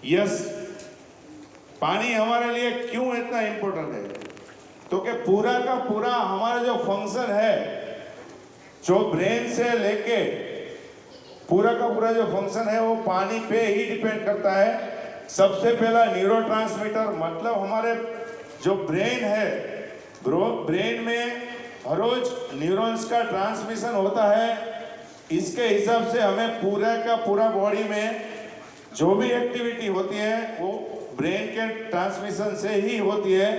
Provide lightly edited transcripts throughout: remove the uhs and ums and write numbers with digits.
Yes, पानी हमारे लिए क्यों इतना इम्पोर्टेंट है? तो कि पूरा का पूरा हमारा जो फंक्शन है, जो ब्रेन से लेके पूरा का पूरा जो फंक्शन है वो पानी पे ही डिपेंड करता है। सबसे पहला न्यूरोट्रांसमीटर, मतलब हमारे जो ब्रेन है, ब्रेन में हर रोज न्यूरॉन्स का ट्रांसमिशन होता है। इसके हिसाब से हमें पूरा का पूरा बॉडी में जो भी एक्टिविटी होती है वो ब्रेन के ट्रांसमिशन से ही होती है।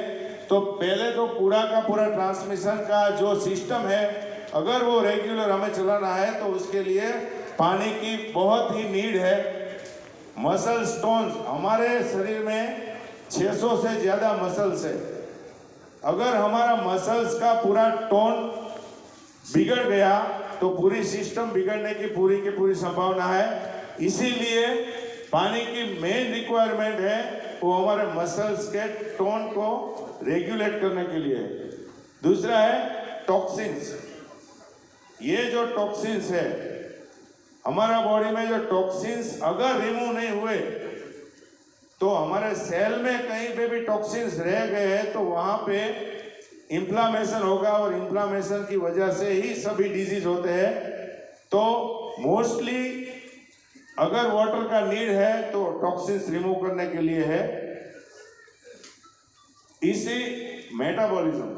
तो पहले तो पूरा का पूरा ट्रांसमिशन का जो सिस्टम है, अगर वो रेगुलर हमें चलाना है तो उसके लिए पानी की बहुत ही नीड है। मसल स्टोन्स, हमारे शरीर में 600 से ज़्यादा मसल्स है। अगर हमारा मसल्स का पूरा टोन बिगड़ गया तो पूरी सिस्टम बिगड़ने की पूरी संभावना है। इसीलिए पानी की मेन रिक्वायरमेंट है वो हमारे मसल्स के टोन को रेगुलेट करने के लिए। दूसरा है टॉक्सिन्स। ये जो टॉक्सिन्स है हमारा बॉडी में, जो टॉक्सिन्स अगर रिमूव नहीं हुए तो हमारे सेल में कहीं पे भी टॉक्सिन्स रह गए हैं तो वहाँ पे इन्फ्लामेशन होगा, और इन्फ्लामेशन की वजह से ही सभी डिजीज होते हैं। तो मोस्टली अगर वाटर का नीड है तो टॉक्सिन्स रिमूव करने के लिए है। इसी मेटाबॉलिज्म,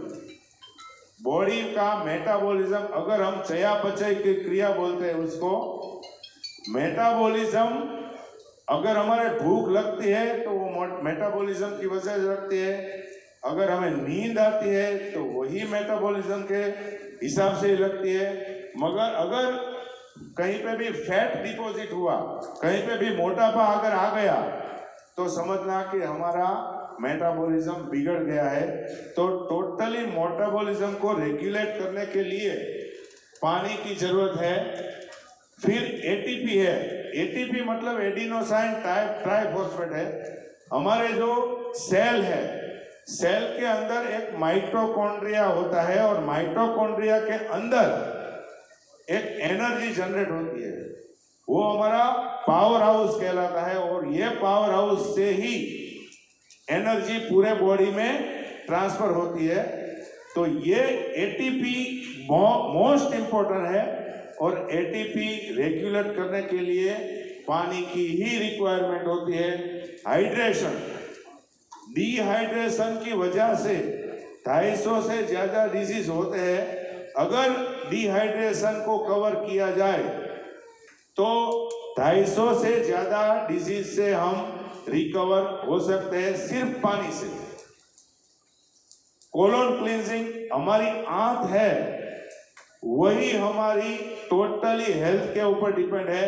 बॉडी का मेटाबॉलिज्म, अगर हम चयापचय की क्रिया बोलते हैं उसको, मेटाबॉलिज्म, अगर हमारे भूख लगती है तो वो मेटाबॉलिज्म की वजह से लगती है। अगर हमें नींद आती है तो वही मेटाबॉलिज्म के हिसाब से ही लगती है। मगर अगर कहीं पे भी फैट डिपॉजिट हुआ, कहीं पे भी मोटापा अगर आ गया तो समझना कि हमारा मेटाबॉलिज्म बिगड़ गया है। तो टोटली मेटाबॉलिज्म को रेगुलेट करने के लिए पानी की जरूरत है। फिर एटीपी है। एटीपी मतलब एडिनोसाइन ट्राइफॉस्फेट है। हमारे जो सेल है, सेल के अंदर एक माइटोकॉन्ड्रिया होता है, और माइटोकॉन्ड्रिया के अंदर एक एनर्जी जनरेट होती है, वो हमारा पावर हाउस कहलाता है। और ये पावर हाउस से ही एनर्जी पूरे बॉडी में ट्रांसफर होती है। तो ये एटीपी मोस्ट इंपॉर्टेंट है, और एटीपी रेगुलेट करने के लिए पानी की ही रिक्वायरमेंट होती है। हाइड्रेशन, डिहाइड्रेशन की वजह से 250 से ज़्यादा डिजीज होते हैं। अगर डिहाइड्रेशन को कवर किया जाए तो 250 से ज़्यादा डिजीज से हम रिकवर हो सकते हैं सिर्फ पानी से। कोलोन क्लींजिंग, हमारी आंत है वही हमारी टोटली हेल्थ के ऊपर डिपेंड है।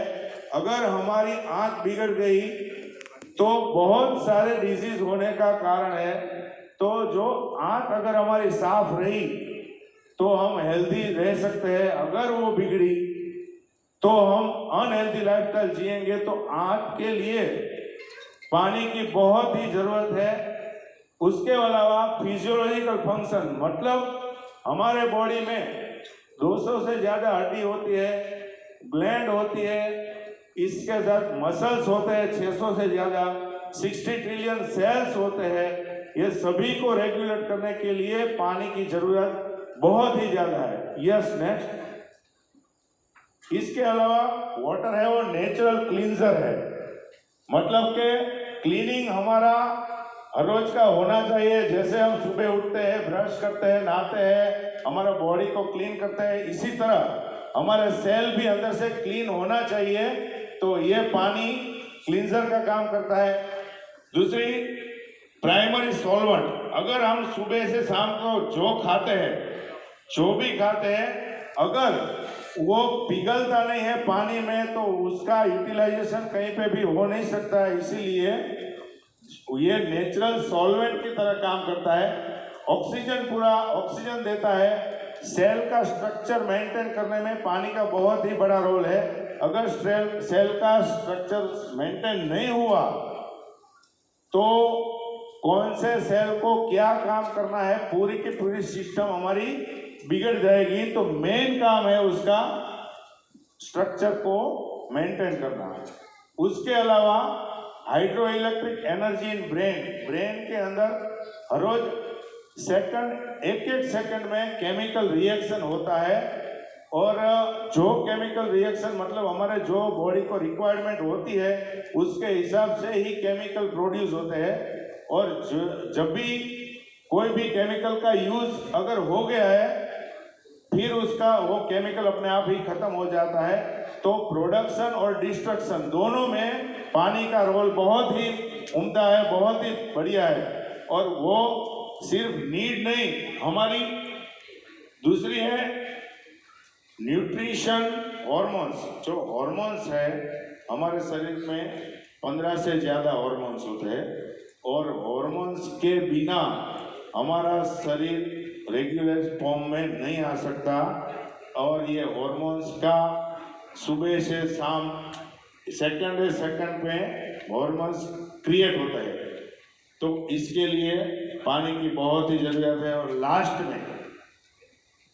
अगर हमारी आंत बिगड़ गई तो बहुत सारे डिजीज होने का कारण है। तो जो आंत अगर हमारी साफ रही तो हम हेल्दी रह सकते हैं। अगर वो बिगड़ी तो हम अनहेल्दी लाइफस्टाइल जिएंगे। तो आंत के लिए पानी की बहुत ही जरूरत है। उसके अलावा फिजियोलॉजिकल फंक्शन, मतलब हमारे बॉडी में 200 से ज़्यादा हड्डी होती है, ग्लैंड होती है, इसके साथ मसल्स होते हैं 600 से ज़्यादा, 60 ट्रिलियन सेल्स होते हैं। ये सभी को रेगुलेट करने के लिए पानी की जरूरत बहुत ही ज़्यादा है। Yes, next. इसके अलावा वाटर है वो नेचुरल क्लींजर है, मतलब कि क्लीनिंग हमारा हर रोज का होना चाहिए। जैसे हम सुबह उठते हैं, ब्रश करते हैं, नहाते हैं, हमारा बॉडी को क्लीन करते हैं, इसी तरह हमारे सेल भी अंदर से क्लीन होना चाहिए। तो ये पानी क्लींजर का काम करता है। दूसरी, प्राइमरी सॉल्वेंट, अगर हम सुबह से शाम को जो खाते हैं, जो भी खाते हैं, अगर वो पिघलता नहीं है पानी में तो उसका यूटिलाइजेशन कहीं पे भी हो नहीं सकता है। इसीलिए ये नेचुरल सॉल्वेंट की तरह काम करता है। ऑक्सीजन, पूरा ऑक्सीजन देता है। सेल का स्ट्रक्चर मेंटेन करने में पानी का बहुत ही बड़ा रोल है। अगर सेल का स्ट्रक्चर मेंटेन नहीं हुआ तो कौन से सेल को क्या काम करना है, पूरी की पूरी सिस्टम हमारी बिगड़ जाएगी। तो मेन काम है उसका स्ट्रक्चर को मेंटेन करना। उसके अलावा hydro electric energy in brain, brain के अंदर हर रोज एक एक सेकंड में केमिकल रिएक्शन होता है, और जो केमिकल रिएक्शन मतलब हमारे जो बॉडी को रिक्वायरमेंट होती है उसके हिसाब से ही केमिकल प्रोड्यूस होते हैं। और जब भी कोई भी केमिकल का यूज अगर हो गया है फिर उसका वो केमिकल अपने आप ही खत्म हो जाता है। तो प्रोडक्शन और डिस्ट्रक्शन दोनों में पानी का रोल बहुत ही उम्दा है, बहुत ही बढ़िया है। और वो सिर्फ नीड नहीं, हमारी दूसरी है न्यूट्रिशन हॉर्मोन्स। जो हॉर्मोन्स है हमारे शरीर में 15 से ज़्यादा हॉर्मोन्स होते हैं, और हॉर्मोन्स के बिना हमारा शरीर रेगुलर फॉर्म में नहीं आ सकता। और ये हॉर्मोन्स का सुबह से शाम सेकंड में हॉर्मोन्स क्रिएट होता है। तो इसके लिए पानी की बहुत ही ज़रूरत है। और लास्ट में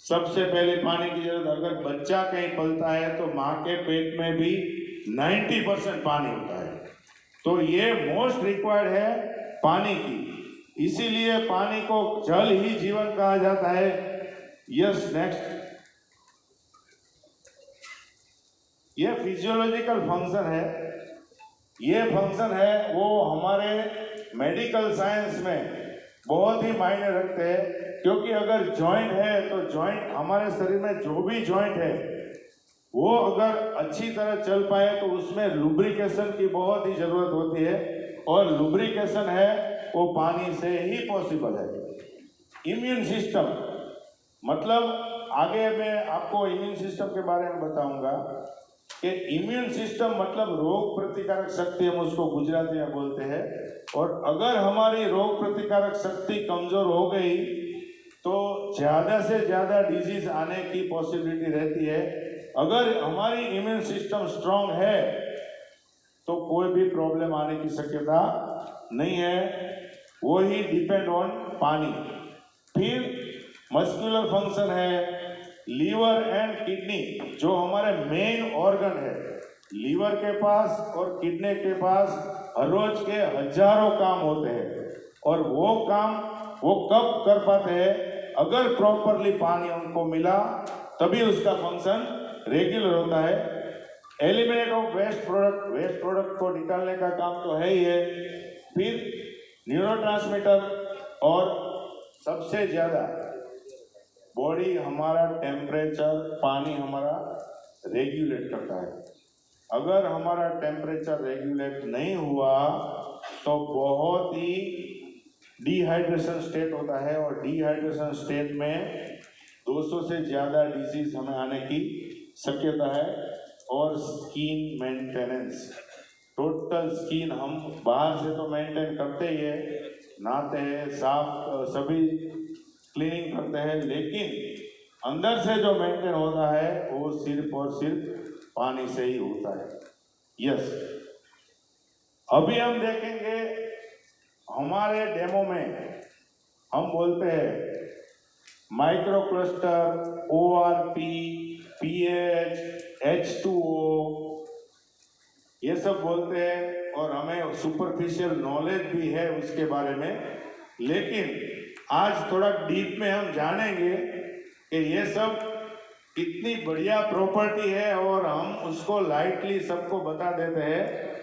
सबसे पहले पानी की जरूरत, अगर बच्चा कहीं पलता है तो माँ के पेट में भी 90% पानी होता है। तो ये मोस्ट रिक्वायर्ड है पानी की, इसीलिए पानी को जल ही जीवन कहा जाता है। Yes, next. ये फिजियोलॉजिकल फंक्शन है, ये फंक्शन है वो हमारे मेडिकल साइंस में बहुत ही मायने रखते हैं। क्योंकि अगर जॉइंट है तो जॉइंट, हमारे शरीर में जो भी जॉइंट है वो अगर अच्छी तरह चल पाए तो उसमें लुब्रिकेशन की बहुत ही ज़रूरत होती है, और लुब्रिकेशन है वो पानी से ही पॉसिबल है। इम्यून सिस्टम मतलब, आगे मैं आपको इम्यून सिस्टम के बारे में बताऊंगा कि इम्यून सिस्टम मतलब रोग प्रतिकारक शक्ति, हम उसको गुजराती में बोलते हैं। और अगर हमारी रोग प्रतिकारक शक्ति कमज़ोर हो गई तो ज़्यादा से ज़्यादा डिजीज आने की पॉसिबिलिटी रहती है। अगर हमारी इम्यून सिस्टम स्ट्रांग है तो कोई भी प्रॉब्लम आने की शक्यता नहीं है। वो ही डिपेंड ऑन पानी। फिर मस्कुलर फंक्शन है, लीवर एंड किडनी जो हमारे मेन ऑर्गन है, लीवर के पास और किडनी के पास हर रोज के हजारों काम होते हैं, और वो काम वो कब कर पाते हैं, अगर प्रॉपरली पानी उनको मिला तभी उसका फंक्शन रेगुलर होता है। एलिमिनेट ऑफ वेस्ट प्रोडक्ट को निकालने का काम तो है ही है। फिर न्यूरोट्रांसमीटर, और सबसे ज़्यादा बॉडी हमारा टेम्परेचर, पानी हमारा रेगुलेट करता है। अगर हमारा टेम्परेचर रेगुलेट नहीं हुआ तो बहुत ही डिहाइड्रेशन स्टेट होता है, और डिहाइड्रेशन स्टेट में 200 से ज़्यादा डिजीज हमें आने की शक्यता है। और स्किन मेंटेनेंस, टोटल स्किन हम बाहर से तो मेंटेन करते ही है, नहाते हैं, साफ सभी क्लीनिंग करते हैं, लेकिन अंदर से जो मेंटेन होता है वो सिर्फ और सिर्फ पानी से ही होता है। यस, अभी हम देखेंगे हमारे डेमो में हम बोलते हैं micro cluster, ORP, pH, H2O, ये सब बोलते हैं, और हमें सुपरफिशियल नॉलेज भी है उसके बारे में। लेकिन आज थोड़ा डीप में हम जानेंगे कि ये सब कितनी बढ़िया प्रॉपर्टी है, और हम उसको लाइटली सबको बता देते हैं।